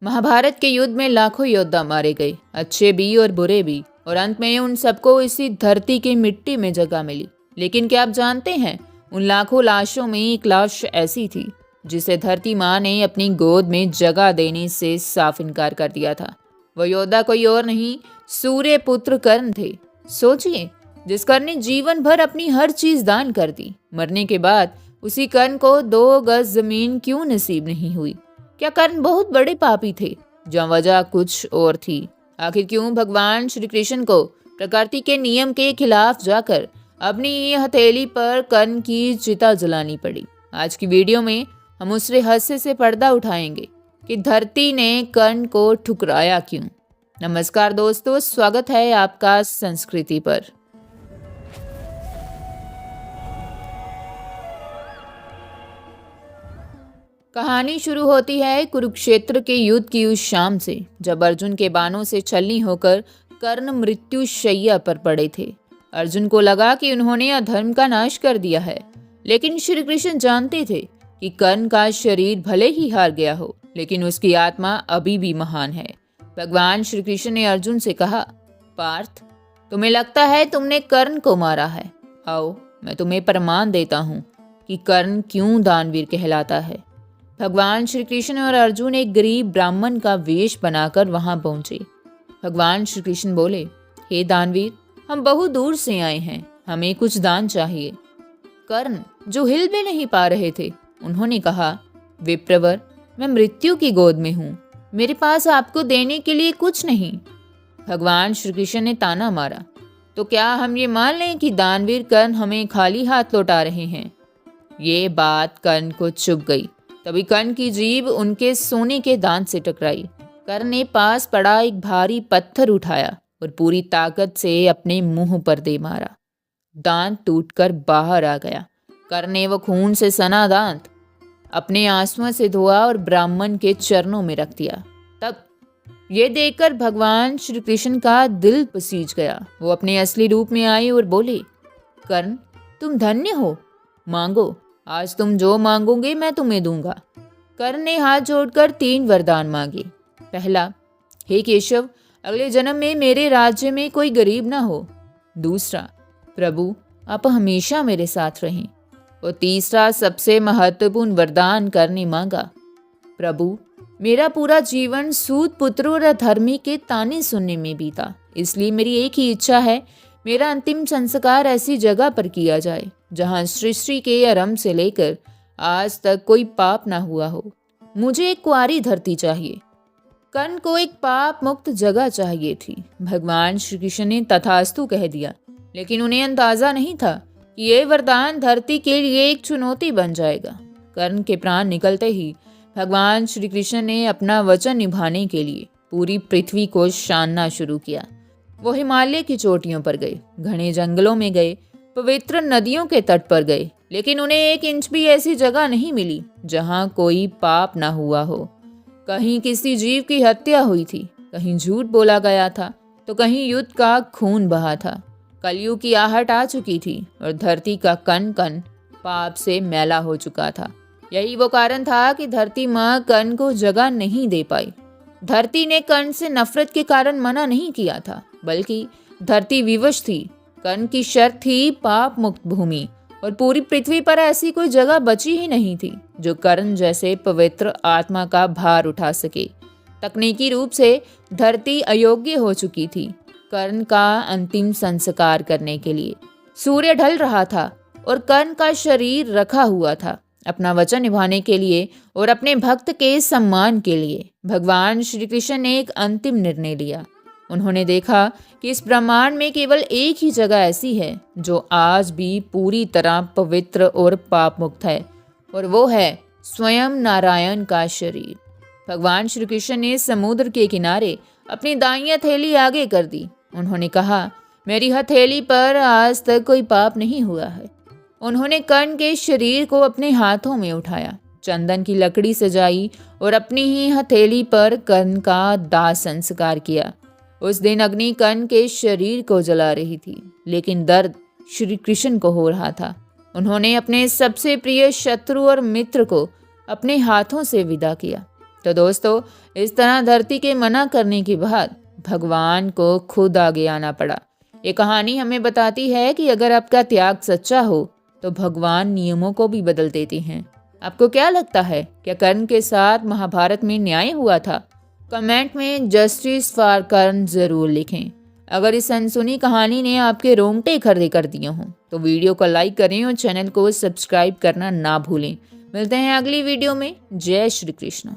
महाभारत के युद्ध में लाखों योद्धा मारे गए, अच्छे भी और बुरे भी, और अंत में उन सबको इसी धरती की मिट्टी में जगह मिली। लेकिन क्या आप जानते हैं, उन लाखों लाशों में एक लाश ऐसी थी जिसे धरती माँ ने अपनी गोद में जगह देने से साफ इनकार कर दिया था। वह योद्धा कोई और नहीं, सूर्य पुत्र कर्ण थे। सोचिए, जिस कर्ण ने जीवन भर अपनी हर चीज दान कर दी, मरने के बाद उसी कर्ण को 2 गज जमीन क्यों नसीब नहीं हुई? क्या कर्ण बहुत बड़े पापी थे? जहाँ वजह कुछ और थी। आखिर क्यों भगवान श्री कृष्ण को प्रकृति के नियम के खिलाफ जाकर अपनी हथेली पर कर्ण की चिता जलानी पड़ी? आज की वीडियो में हम उस रहस्य से पर्दा उठाएंगे कि धरती ने कर्ण को ठुकराया क्यों। नमस्कार दोस्तों, स्वागत है आपका संस्कृति पर। कहानी शुरू होती है कुरुक्षेत्र के युद्ध की उस शाम से, जब अर्जुन के बाणों से छलनी होकर कर्ण मृत्यु शैया पर पड़े थे। अर्जुन को लगा कि उन्होंने अधर्म का नाश कर दिया है, लेकिन श्री कृष्ण जानते थे कि कर्ण का शरीर भले ही हार गया हो, लेकिन उसकी आत्मा अभी भी महान है। भगवान श्री कृष्ण ने अर्जुन से कहा, पार्थ, तुम्हें लगता है तुमने कर्ण को मारा है। आओ, मैं तुम्हें प्रमाण देता हूँ कि कर्ण क्यों दानवीर कहलाता है। भगवान श्री कृष्ण और अर्जुन एक गरीब ब्राह्मण का वेश बनाकर वहां पहुंचे। भगवान श्री कृष्ण बोले, हे दानवीर, हम बहुत दूर से आए हैं, हमें कुछ दान चाहिए। कर्ण, जो हिल भी नहीं पा रहे थे, उन्होंने कहा, विप्रवर, मैं मृत्यु की गोद में हूँ, मेरे पास आपको देने के लिए कुछ नहीं। भगवान श्री कृष्ण ने ताना मारा, तो क्या हम ये मान लें कि दानवीर कर्ण हमें खाली हाथ लौटा रहे हैं? ये बात कर्ण को चुभ गई। तभी कर्ण की जीभ उनके सोने के दांत से टकराई। कर्ण ने पास पड़ा एक भारी पत्थर उठाया और पूरी ताकत से अपने मुंह पर दे मारा। दांत टूटकर बाहर आ गया। कर्ण ने वो खून से सना दांत अपने आंसुओं से धोआ और ब्राह्मण के चरणों में रख दिया। तब ये देखकर भगवान श्री कृष्ण का दिल पसीज गया। वो अपने असली रूप में आए और बोले, कर्ण, तुम धन्य हो, मांगो, आज तुम जो मांगोगे मैं तुम्हें दूंगा। कर्ण ने हाथ जोड़कर 3 वरदान मांगे। पहला, हे केशव, अगले जन्म में मेरे राज्य में कोई गरीब ना हो। दूसरा, प्रभु, आप हमेशा मेरे साथ रहें। और तीसरा, सबसे महत्वपूर्ण वरदान कर्ण ने मांगा, प्रभु, मेरा पूरा जीवन सूत पुत्र और अधर्मी के ताने सुनने में बीता, इसलिए मेरी एक ही इच्छा है, मेरा अंतिम संस्कार ऐसी जगह पर किया जाए जहां सृष्टि के आरंभ से लेकर आज तक कोई पाप ना हुआ हो। मुझे एक कुंवारी धरती चाहिए। कर्ण को एक पाप मुक्त जगह चाहिए थी। भगवान श्री कृष्ण ने तथास्तु कह दिया, लेकिन उन्हें अंदाजा नहीं था कि ये वरदान धरती के लिए एक चुनौती बन जाएगा। कर्ण के प्राण निकलते ही भगवान श्री कृष्ण ने अपना वचन निभाने के लिए पूरी पृथ्वी को छानना शुरू किया। वो हिमालय की चोटियों पर गए, घने जंगलों में गए, पवित्र नदियों के तट पर गए, लेकिन उन्हें 1 इंच भी ऐसी जगह नहीं मिली जहां कोई पाप ना हुआ हो। कहीं किसी जीव की हत्या हुई थी, कहीं झूठ बोला गया था, तो कहीं युद्ध का खून बहा था। कलयुग की आहट आ चुकी थी और धरती का कण कण पाप से मैला हो चुका था। यही वो कारण था कि धरती माँ कर्ण को जगह नहीं दे पाई। धरती ने कर्ण से नफरत के कारण मना नहीं किया था, बल्कि धरती विवश थी। कर्ण की शर्त थी पाप मुक्त भूमि, और पूरी पृथ्वी पर ऐसी कोई जगह बची ही नहीं थी जो कर्ण जैसे पवित्र आत्मा का भार उठा सके। तकनीकी रूप से धरती अयोग्य हो चुकी थी कर्ण का अंतिम संस्कार करने के लिए। सूर्य ढल रहा था और कर्ण का शरीर रखा हुआ था। अपना वचन निभाने के लिए और अपने भक्त के सम्मान के लिए भगवान श्री कृष्ण ने एक अंतिम निर्णय लिया। उन्होंने देखा कि इस ब्रह्मांड में केवल एक ही जगह ऐसी है जो आज भी पूरी तरह पवित्र और पाप मुक्त है, और वो है स्वयं नारायण का शरीर। भगवान श्री कृष्ण ने समुद्र के किनारे अपनी दाईं हथेली आगे कर दी। उन्होंने कहा, मेरी हथेली पर आज तक कोई पाप नहीं हुआ है। उन्होंने कर्ण के शरीर को अपने हाथों में उठाया, चंदन की लकड़ी सजाई और अपनी ही हथेली पर कर्ण का दाह संस्कार किया। उस दिन अग्नि कर्ण के शरीर को जला रही थी, लेकिन दर्द श्री कृष्ण को हो रहा था। उन्होंने अपने सबसे प्रिय शत्रु और मित्र को अपने हाथों से विदा किया। तो दोस्तों, इस तरह धरती के मना करने के बाद भगवान को खुद आगे आना पड़ा। ये कहानी हमें बताती है कि अगर आपका त्याग सच्चा हो तो भगवान नियमों को भी बदल देते हैं। आपको क्या लगता है, क्या कर्ण के साथ महाभारत में न्याय हुआ था? कमेंट में जस्टिस फॉर कर्ण जरूर लिखें। अगर इस अनसुनी कहानी ने आपके रोंगटे खड़े कर दिए हों तो वीडियो को लाइक करें और चैनल को सब्सक्राइब करना ना भूलें। मिलते हैं अगली वीडियो में। जय श्री कृष्ण।